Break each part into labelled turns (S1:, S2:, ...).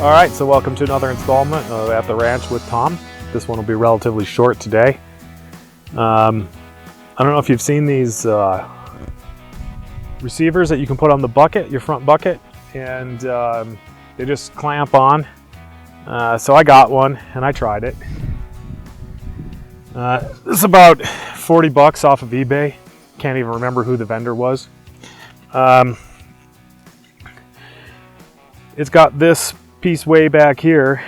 S1: All right, so welcome to another installment at the ranch with Tom. This one will be relatively short today. I don't know if you've seen these receivers that you can put on the bucket, your front bucket, and they just clamp on. So I got one and I tried it. This is about 40 bucks off of eBay. Can't even remember who the vendor was. It's got this piece way back here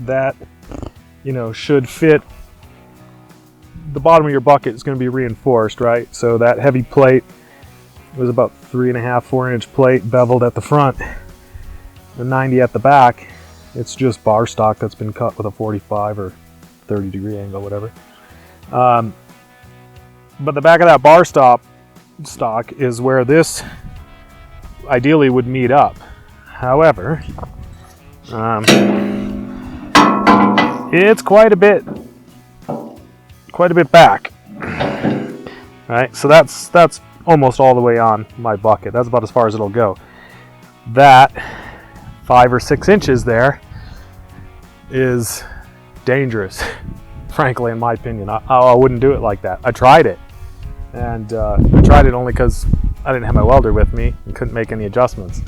S1: that, you know, should fit. The bottom of your bucket is going to be reinforced, right? So that heavy plate was about 3.5, 4-inch plate beveled at the front, the 90 at the back. It's just bar stock that's been cut with a 45 or 30-degree angle, whatever. But the back of that bar stock is where this ideally would meet up. However, it's quite a bit back. Right, so that's almost all the way on my bucket. That's about as far as it'll go. That 5 or 6 inches there is dangerous, frankly, in my opinion. I wouldn't do it like that. I tried it, and I tried it only because I didn't have my welder with me and couldn't make any adjustments.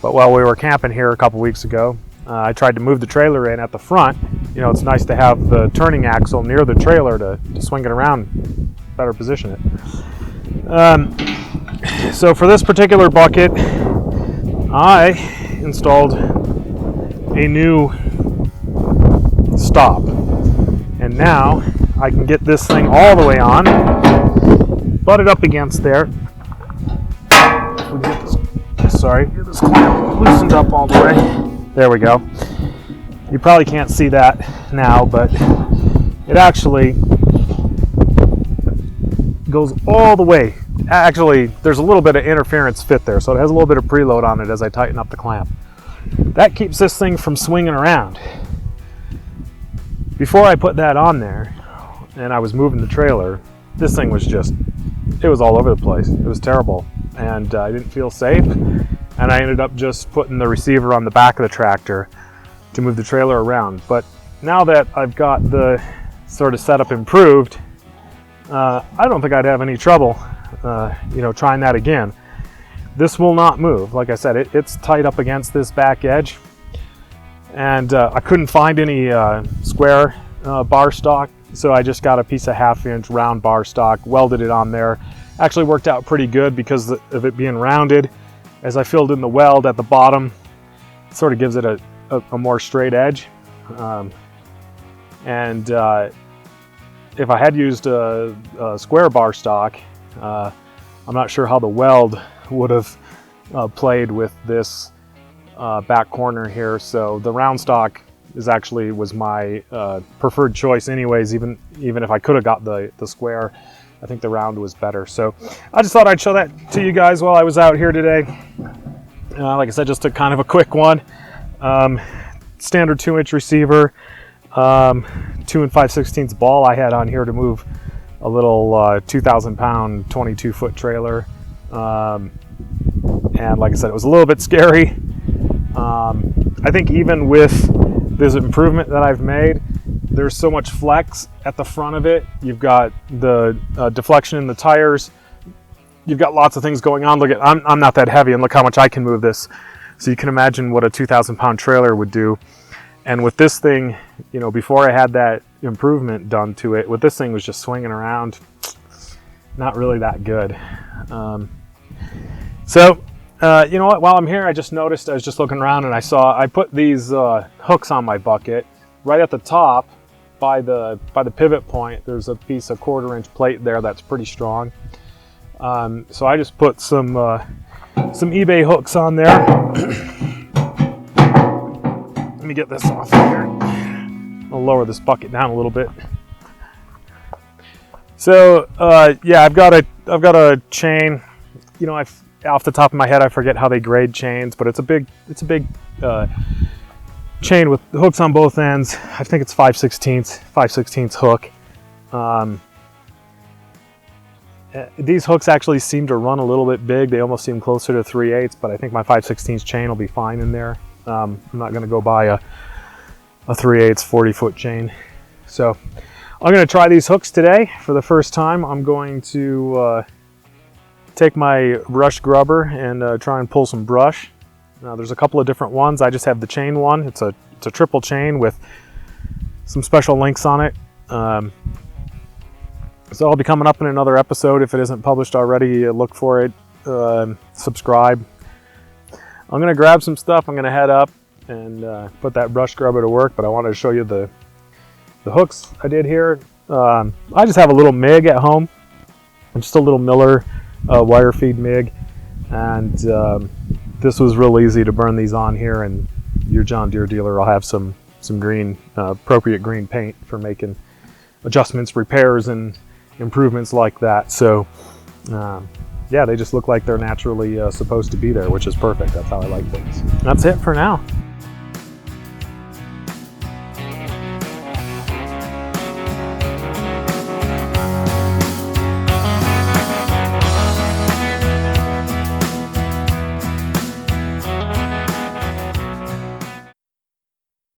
S1: But while we were camping here a couple weeks ago, I tried to move the trailer in at the front. You know, it's nice to have the turning axle near the trailer to swing it around, better position it. So for this particular bucket, I installed a new stop. And now I can get this thing all the way on, butt it up against there. If we get this, get this clamp loosened up all the way. There we go. You probably can't see that now, but it actually goes all the way. Actually, there's a little bit of interference fit there, so it has a little bit of preload on it as I tighten up the clamp. That keeps this thing from swinging around. Before I put that on there, and I was moving the trailer, this thing was just, it was all over the place. It was terrible, and I didn't feel safe. And I ended up just putting the receiver on the back of the tractor to move the trailer around. But now that I've got the sort of setup improved, I don't think I'd have any trouble, trying that again. This will not move. Like I said, it's tight up against this back edge. And I couldn't find any square bar stock, so I just got a piece of 1/2-inch round bar stock, welded it on there. Actually worked out pretty good because of it being rounded. As I filled in the weld at the bottom, it sort of gives it a more straight edge. If I had used a square bar stock, I'm not sure how the weld would have played with this back corner here. So the round stock was my preferred choice anyways, even if I could have got the square. I think the round was better. So I just thought I'd show that to you guys while I was out here today. Like I said, just a kind of a quick one. Standard 2-inch receiver, 2 5/16 ball I had on here to move a little 2,000-pound, 22-foot trailer. And like I said, it was a little bit scary. I think even with this improvement that I've made, there's so much flex at the front of it. You've got the deflection in the tires. You've got lots of things going on. Look at, I'm not that heavy, and look how much I can move this. So you can imagine what a 2,000-pound trailer would do. And with this thing, you know, before I had that improvement done to it, with this thing was just swinging around, not really that good. You know what? While I'm here, I just noticed, I was just looking around and I put these hooks on my bucket right at the top. By the pivot point, there's a piece of 1/4-inch plate there that's pretty strong. So I just put some eBay hooks on there. Let me get this off here. I'll lower this bucket down a little bit. So yeah, I've got a chain. You know, off the top of my head, I forget how they grade chains, but it's a big chain with hooks on both ends. I think it's 5/16 hook. These hooks actually seem to run a little bit big. They almost seem closer to 3/8, but I think my 5/16 chain will be fine in there. I'm not going to go buy a 3/8 40-foot chain. So I'm going to try these hooks today for the first time. I'm going to take my brush grubber and try and pull some brush. Now there's a couple of different ones. I just have the chain one. It's a triple chain with some special links on it. So I'll be coming up in another episode. If it isn't published already, look for it. Subscribe. I'm going to grab some stuff. I'm going to head up and put that brush grubber to work, but I wanted to show you the hooks I did here. I just have a little MIG at home, just a little Miller wire feed MIG, and this was real easy to burn these on here, and your John Deere dealer will have some green, appropriate green paint for making adjustments, repairs, and improvements like that. So yeah, they just look like they're naturally supposed to be there, which is perfect. That's how I like things. That's it for now.